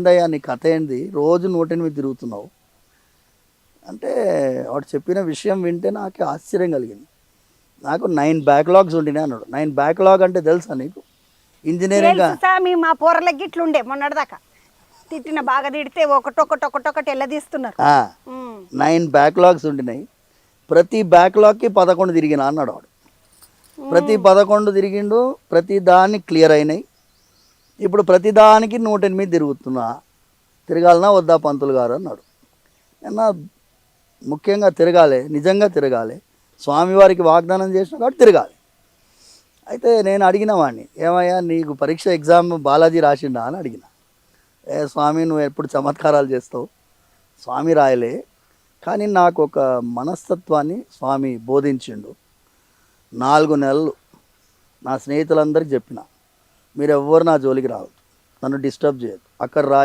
ఏందయ్యా నీ కథ ఏంది, రోజు 108 తిరుగుతున్నావు అంటే వాడు చెప్పిన విషయం వింటే నాకు ఆశ్చర్యం కలిగింది. నాకు 9 బ్యాక్లాగ్స్ ఉండినాయి అన్నాడు. 9 బ్యాక్లాగ్ అంటే తెలుసా నీకు? ఇంజనీరింగ్ తెలుసు సామి, మా పోరలకి గిట్లుండే మొన్నటిదాకా తిట్టిన బాగా తిడితే ఒకటొకటి ఎల్లదీస్తున్నారు. 9 బ్యాక్లాగ్స్ ఉండినాయి. ప్రతి బ్యాక్లాగ్కి 11 తిరిగిన అన్నాడు వాడు. ప్రతి 11 తిరిగిండు, ప్రతి దాన్ని క్లియర్ అయినాయి. ఇప్పుడు ప్రతి దానికి 108 తిరుగుతున్నా. తిరగాలనా వద్దా పంతులు గారు అన్నాడు. అన్నా ముఖ్యంగా తిరగాలి, నిజంగా తిరగాలి. స్వామివారికి వాగ్దానం చేసిన కాబట్టి తిరగాలి. అయితే నేను అడిగిన వాడిని, ఏమయ్యా నీకు పరీక్ష ఎగ్జామ్ బాలాజీ రాసిండా అని అడిగిన. స్వామి నువ్వు ఎప్పుడు చమత్కారాలు చేస్తావు, స్వామి రాయలే, కానీ నాకు ఒక మనస్తత్వాన్ని స్వామి బోధించిండు. 4 నెలలు నా స్నేహితులందరికీ చెప్పిన, మీరు ఎవ్వరు నా జోలికి రావద్దు, నన్ను డిస్టర్బ్ చేయదు, అక్కడ రా